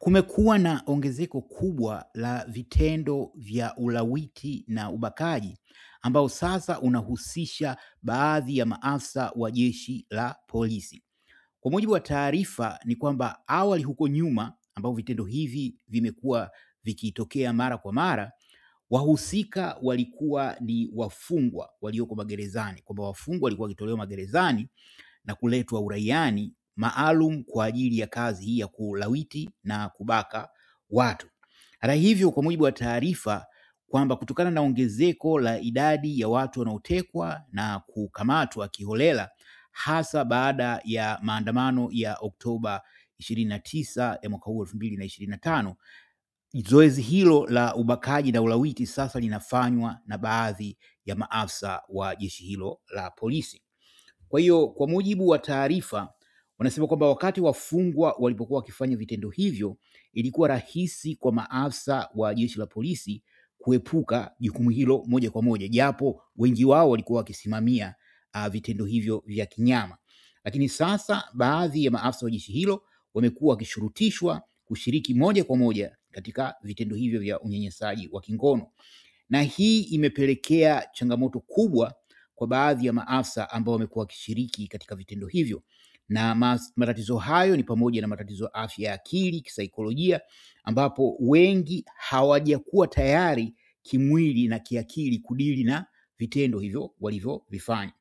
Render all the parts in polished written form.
Kumekuwa na ongezeko kubwa la vitendo vya ulawiti na ubakaji ambao sasa unahusisha baadhi ya maafisa wa jeshi la polisi. Kwa mujibu wa taarifa ni kwamba awali huko nyuma ambao vitendo hivi vimekuwa vikitokea mara kwa mara, wahusika walikuwa ni wafungwa walioko magerezani, kwamba wafungwa walikuwa wakitolewa magerezani na kuletwa uraiani maalum kwa ajili ya kazi hii ya kulawiti na kubaka watu. Hata hivyo, kwa mujibu wa taarifa kwamba kutokana na ongezeko la idadi ya watu wanaotekwa na kukamatwa kiholela, hasa baada ya maandamano ya Oktoba 29 ya mwaka huu 2025, zoezi hilo la ubakaji na ulawiti sasa linafanywa na baadhi ya maafisa wa jeshi hilo la polisi. Kwa hiyo kwa mujibu wa taarifa wanasema kwamba wakati wafungwa walipokuwa wakifanya vitendo hivyo, ilikuwa rahisi kwa maafisa wa jeshi la polisi kuepuka jukumu hilo moja kwa moja, japo wengi wao walikuwa wakisimamia vitendo hivyo vya kinyama. Lakini sasa baadhi ya maafisa wa jeshi hilo wamekuwa wakishurutishwa kushiriki moja kwa moja katika vitendo hivyo vya unyanyasaji wa kingono, na hii imepelekea changamoto kubwa kwa baadhi ya maafisa ambao wamekuwa wakishiriki katika vitendo hivyo. Na matatizo hayo ni pamoja na matatizo ya afya ya akili, kisaikolojia, ambapo wengi hawajakuwa tayari kimwili na kiakili kudili na vitendo hivyo walivyovifanya.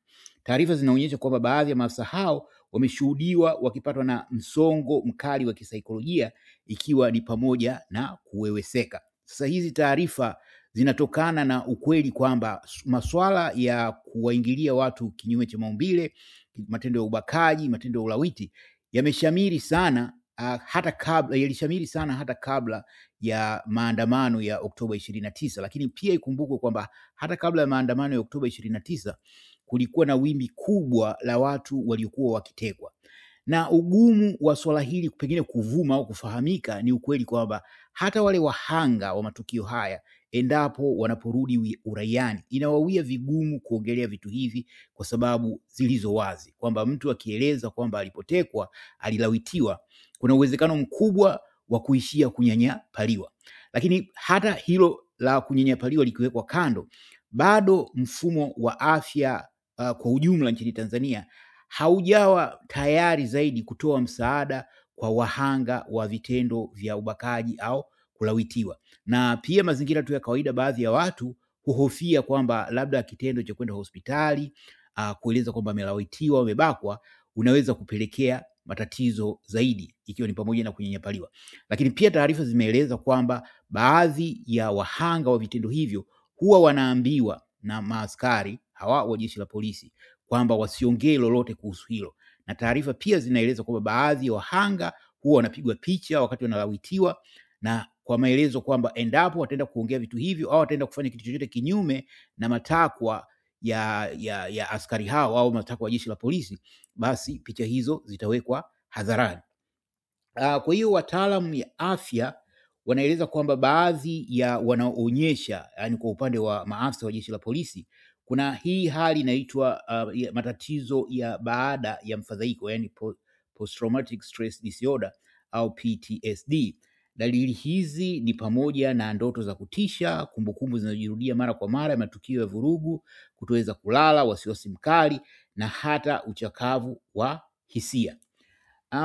Taarifa zinaonyesha kwamba baadhi ya maafisa hao wameshuhudiwa wakipatwa na msongo mkali wa kisaikolojia, ikiwa ni pamoja na kuweweseka. Sasa hizi taarifa zinatokana na ukweli kwamba masuala ya kuwaingilia watu kinyume cha maumbile, matendo ya ubakaji, matendo ya ulawiti yameshamiri sana, yalishamiri sana hata kabla ya maandamano ya Oktoba 29. Lakini pia ikumbukwe kwamba hata kabla ya maandamano ya Oktoba 29 kulikuwa na wimbi kubwa la watu waliokuwa wakitekwa. Na ugumu wa swala hili pengine kuvuma au kufahamika ni ukweli kwamba hata wale wahanga wa matukio haya, endapo wanaporudi uraiani, inawawia vigumu kuongelea vitu hivi kwa sababu zilizo wazi, kwamba mtu akieleza kwamba alipotekwa, alilawitiwa, kuna uwezekano mkubwa wa kuishia kunyanyapaliwa. Lakini hata hilo la kunyanyapaliwa likiwekwa kando, bado mfumo wa afya kwa ujumla nchini Tanzania haujawa tayari zaidi kutoa msaada kwa wahanga wa vitendo vya ubakaji au kulawitiwa. Na pia mazingira tu ya kawaida, baadhi ya watu huhofia kwamba labda kitendo cha kwenda hospitali kueleza kwamba amelawitiwa, amebakwa, unaweza kupelekea matatizo zaidi, ikiwa ni pamoja na kunyanyapaliwa. Lakini pia taarifa zimeeleza kwamba baadhi ya wahanga wa vitendo hivyo huwa wanaambiwa na maaskari hawa wa jeshi la polisi kwamba wasiongee lolote kuhusu hilo. Na taarifa pia zinaeleza kwamba baadhi ya wahanga huwa wanapigwa picha wakati wanalawitiwa, na kwa maelezo kwamba endapo wataenda kuongea vitu hivyo au wataenda kufanya kitu chochote kinyume na matakwa ya askari hao au matakwa ya jeshi la polisi, basi picha hizo zitawekwa hadharani. Kwa hiyo wataalamu ya afya wanaeleza kwamba baadhi ya wanaoonyesha, yani kwa upande wa maafisa wa jeshi la polisi, kuna hii hali inaitwa matatizo ya baada ya mfadhaiko, yani post traumatic stress disorder au PTSD. Dalili hizi ni pamoja na ndoto za kutisha, kumbukumbu zinazojirudia mara kwa mara, matukio ya vurugu, kutoweza kulala, wasiwasi mkali na hata uchakavu wa hisia.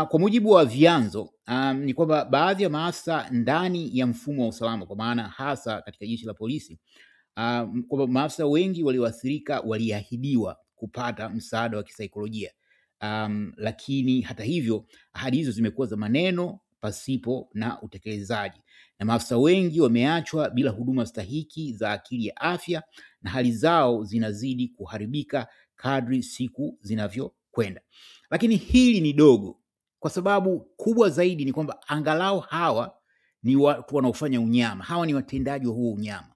Kwa mujibu wa vyanzo ni kwamba baadhi ya maafisa ndani ya mfumo wa usalama, kwa maana hasa katika jeshi la polisi, kwamba maafisa wengi walioathirika waliahidiwa kupata msaada wa kisaikolojia, lakini hata hivyo ahadi hizo zimekuwa za maneno pasipo na utekelezaji, na maafisa wengi wameachwa bila huduma stahiki za akili ya afya, na hali zao zinazidi kuharibika kadri siku zinavyokwenda. Lakini hili ni dogo, kwa sababu kubwa zaidi ni kwamba angalau hawa ni watu wanaofanya unyama, hawa ni watendaji wa huo unyama.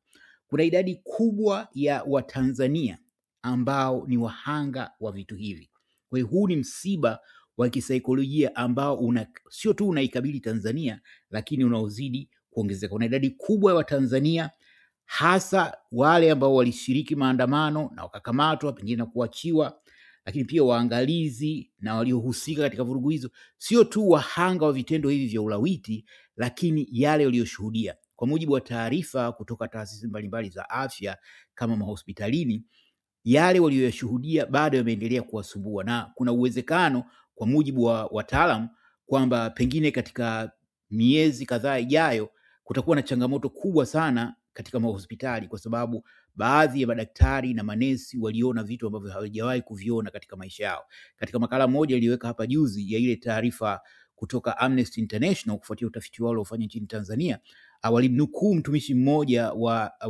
Kuna idadi kubwa ya Watanzania ambao ni wahanga wa vitu hivi. Kwa hiyo huu ni msiba wa kisaikolojia ambao sio tu unaikabili Tanzania, lakini unaozidi kuongezeka. Kuna idadi kubwa ya Watanzania, hasa wale ambao walishiriki maandamano na wakakamatwa pengine na kuachiwa, lakini pia waangalizi na waliohusika katika vurugu hizo, sio tu wahanga wa vitendo hivi vya ulawiti, lakini yale walioshuhudia. Kwa mujibu wa taarifa kutoka taasisi mbalimbali za afya kama mahospitalini, yale walioyashuhudia bado yameendelea kuwasumbua, na kuna uwezekano kwa mujibu wa wataalamu kwamba pengine katika miezi kadhaa ijayo kutakuwa na changamoto kubwa sana katika mahospitali, kwa sababu baadhi ya madaktari na manesi waliona vitu ambavyo hawajawahi kuviona katika maisha yao. Katika makala moja iliyoweka hapa juzi ya ile taarifa kutoka Amnesty International kufuatia utafiti wao uliofanya nchini Tanzania, walimnukuu mtumishi mmoja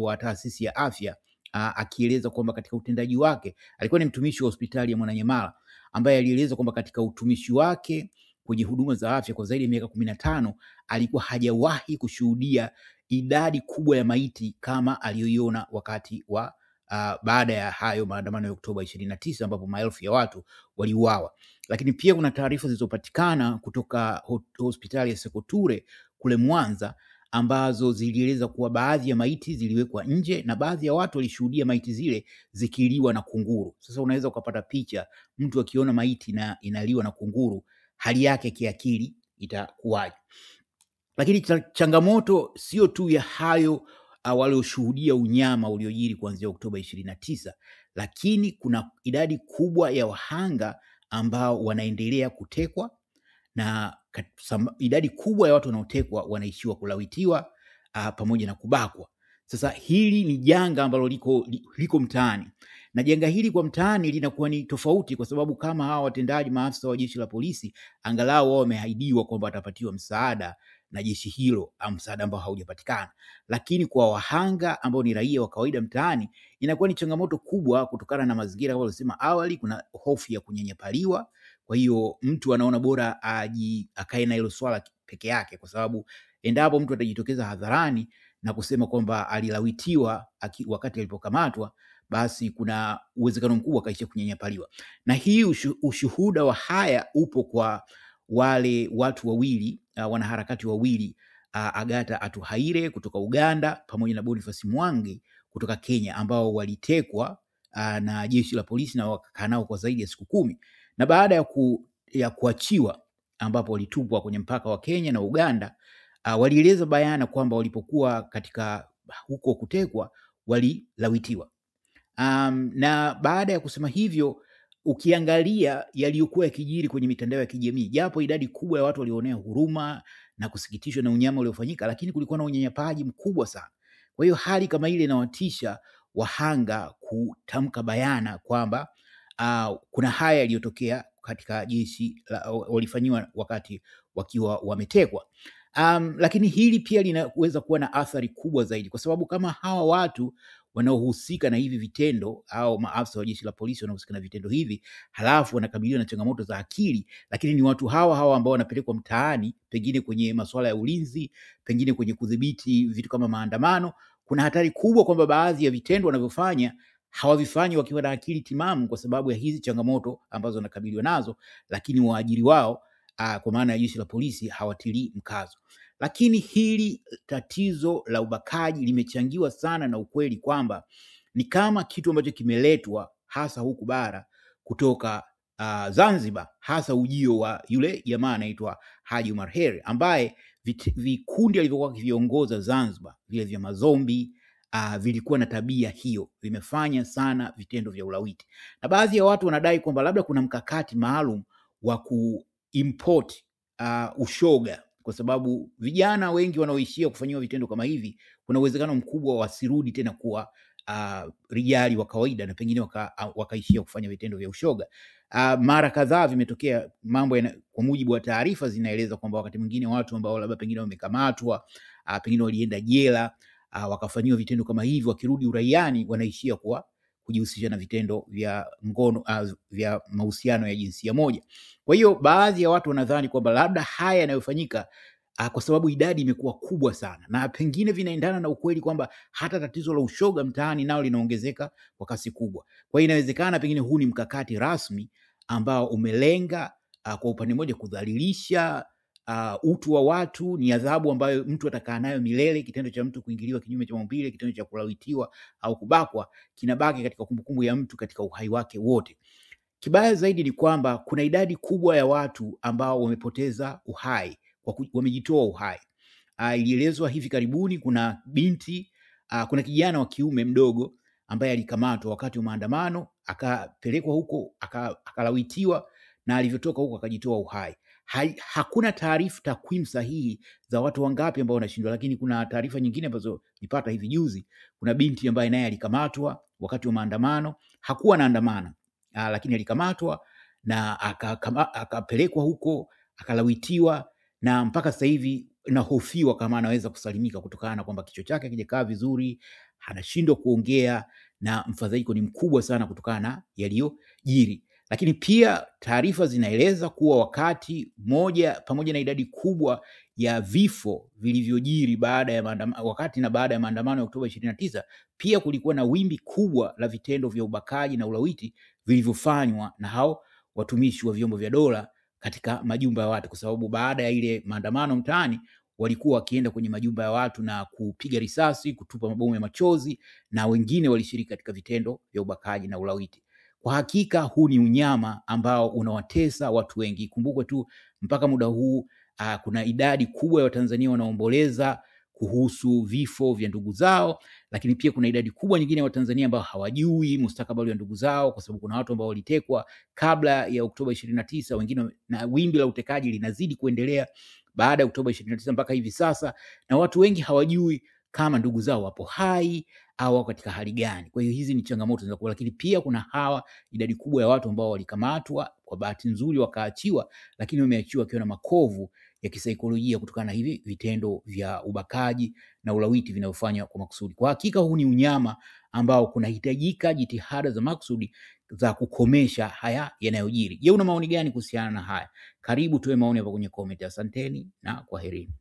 wa taasisi ya afya akieleza kwamba katika utendaji wake, alikuwa ni mtumishi wa hospitali ya Mwananyamala, ambaye alieleza kwamba katika utumishi wake kwenye huduma za afya kwa zaidi ya miaka 15 alikuwa hajawahi kushuhudia idadi kubwa ya maiti kama aliyoiona wakati wa baada ya hayo maandamano ya Oktoba 29 ambapo maelfu ya watu waliuawa. Lakini pia kuna taarifa zilizopatikana kutoka hospitali ya Sekoture kule Mwanza ambazo zilieleza kuwa baadhi ya maiti ziliwekwa nje na baadhi ya watu walishuhudia maiti zile zikiliwa na kunguru. Sasa unaweza ukapata picha, mtu akiona maiti na inaliwa na kunguru, hali yake kiakili itakuwaje? Lakini changamoto sio tu ya hayo walioshuhudia unyama uliojiri kuanzia Oktoba 29, lakini kuna idadi kubwa ya wahanga ambao wanaendelea kutekwa, na idadi kubwa ya watu wanaotekwa wanaishiwa kulawitiwa pamoja na kubakwa. Sasa hili ni janga ambalo liko mtaani, na janga hili kwa mtaani linakuwa ni tofauti kwa sababu kama hawa watendaji, maafisa wa jeshi la polisi, angalau wao wameahidiwa kwamba watapatiwa msaada na jeshi hilo, au msaada ambao haujapatikana. Lakini kwa wahanga ambao ni raia wa kawaida mtaani, inakuwa ni changamoto kubwa kutokana na mazingira kama nilisema awali. Kuna hofu ya kunyanyapaliwa, kwa hiyo mtu anaona bora akae na hilo swala peke yake, kwa sababu endapo mtu atajitokeza hadharani na kusema kwamba alilawitiwa wakati alipokamatwa, basi kuna uwezekano mkubwa akaishia kunyanyapaliwa. Na hii ushuhuda wa haya upo kwa wale watu wawili, wanaharakati wawili, Agatha Atuhaire kutoka Uganda pamoja na Boniface Mwangi kutoka Kenya, ambao walitekwa na jeshi la polisi na wakakaa nao kwa zaidi ya siku 10, na baada ya kuachiwa, ambapo walitupwa kwenye mpaka wa Kenya na Uganda, walieleza bayana kwamba walipokuwa katika huko kutekwa walilawitiwa. Na baada ya kusema hivyo, ukiangalia yaliyokuwa yakijiri kwenye mitandao ya kijamii, japo idadi kubwa ya watu walionea huruma na kusikitishwa na unyama uliofanyika, lakini kulikuwa na unyanyapaji mkubwa sana. Kwa hiyo hali kama ile inawatisha wahanga kutamka bayana kwamba kuna haya yaliyotokea katika jeshi walifanyiwa wakati wakiwa wametekwa. Lakini hili pia linaweza kuwa na athari kubwa zaidi, kwa sababu kama hawa watu wanaohusika na hivi vitendo au maafisa wa jeshi la polisi wanaohusika na vitendo hivi halafu wanakabiliwa na changamoto za akili, lakini ni watu hawa ambao wanapelekwa mtaani, pengine kwenye masuala ya ulinzi, pengine kwenye kudhibiti vitu kama maandamano, kuna hatari kubwa kwamba baadhi ya vitendo wanavyofanya hawavifanyi wakiwa na akili timamu kwa sababu ya hizi changamoto ambazo wanakabiliwa nazo, lakini waajiri wao kwa maana ya jeshi la polisi hawatilii mkazo. Lakini hili tatizo la ubakaji limechangiwa sana na ukweli kwamba ni kama kitu ambacho kimeletwa hasa huku bara kutoka Zanzibar, hasa ujio wa yule jamaa anaitwa Haji Omar Hery, ambaye vikundi alivyokuwa kiviongoza Zanzibar, vile vya mazombi, vilikuwa na tabia hiyo, vimefanya sana vitendo vya ulawiti. Na baadhi ya watu wanadai kwamba labda kuna mkakati maalum wa kuimport ushoga, kwa sababu vijana wengi wanaoishia kufanyiwa vitendo kama hivi, kuna uwezekano mkubwa wasirudi tena kuwa rijali wa kawaida na pengine wakaishia kufanya vitendo vya ushoga. Mara kadhaa vimetokea mambo kwa mujibu wa taarifa zinaeleza kwamba wakati mwingine watu ambao labda pengine wamekamatwa, pengine walienda jela, wakafanyiwa vitendo kama hivi, wakirudi uraiani wanaishia kujihusisha na vitendo vya ngono, vya mahusiano ya jinsia moja. Kwa hiyo baadhi ya watu wanadhani kwamba labda haya yanayofanyika kwa sababu idadi imekuwa kubwa sana, na pengine vinaendana na ukweli kwamba hata tatizo la ushoga mtaani nao linaongezeka kwa kasi kubwa. Kwa hiyo inawezekana pengine huu ni mkakati rasmi ambao umelenga kwa upande mmoja kudhalilisha utu wa watu. Ni adhabu ambayo mtu atakaa nayo milele. Kitendo cha mtu kuingiliwa kinyume cha maumbile, kitendo cha kulawitiwa au kubakwa, kinabaki katika kumbukumbu ya mtu katika uhai wake wote. Kibaya zaidi ni kwamba kuna idadi kubwa ya watu ambao wamepoteza uhai, wamejitoa uhai. Ilielezwa hivi karibuni kuna kuna kijana wa kiume mdogo ambaye alikamatwa wakati wa maandamano, akapelekwa huko, akalawitiwa, na alivyotoka huko akajitoa uhai. Hakuna takwimu sahihi za watu wangapi ambao wanashindwa, lakini kuna taarifa nyingine ambazo nilipata hivi juzi. Kuna binti ambaye naye alikamatwa wakati wa maandamano, hakuwa anaandamana, lakini alikamatwa na akapelekwa huko, akalawitiwa, na mpaka sasa hivi inahofiwa kama anaweza kusalimika kutokana na kwamba kichwa chake hakijakaa vizuri, anashindwa kuongea, na mfadhaiko ni mkubwa sana kutokana na yaliyojiri. Lakini pia taarifa zinaeleza kuwa wakati moja, pamoja na idadi kubwa ya vifo vilivyojiri wakati na baada ya maandamano ya Oktoba 29, pia kulikuwa na wimbi kubwa la vitendo vya ubakaji na ulawiti vilivyofanywa na hao watumishi wa vyombo vya dola katika majumba ya watu, kwa sababu baada ya ile maandamano mtaani walikuwa wakienda kwenye majumba ya watu na kupiga risasi, kutupa mabomu ya machozi, na wengine walishiriki katika vitendo vya ubakaji na ulawiti. Kwa hakika huu ni unyama ambao unawatesa watu wengi. Kumbukwe tu mpaka muda huu kuna idadi kubwa ya Watanzania wanaomboleza kuhusu vifo vya ndugu zao, lakini pia kuna idadi kubwa nyingine ya Watanzania ambao hawajui mustakabali wa ndugu zao, kwa sababu kuna watu ambao walitekwa kabla ya Oktoba 29, wengine, na wimbi la utekaji linazidi kuendelea baada ya Oktoba 29 mpaka hivi sasa, na watu wengi hawajui kama ndugu zao wapo hai au wako katika hali gani. Kwa hiyo hizi ni changamoto zinazokuwa, lakini pia kuna idadi kubwa ya watu ambao walikamatwa, kwa bahati nzuri wakaachiwa, lakini wameachiwa wakiwa na makovu ya kisaikolojia kutokana na hivi vitendo vya ubakaji na ulawiti vinavyofanywa kwa makusudi. Kwa hakika huu ni unyama ambao kunahitajika jitihada za makusudi za kukomesha haya yanayojiri. Je, una maoni gani kuhusiana na haya? Karibu tuwe maoni hapa kwenye comment. Asanteni na kwaherini.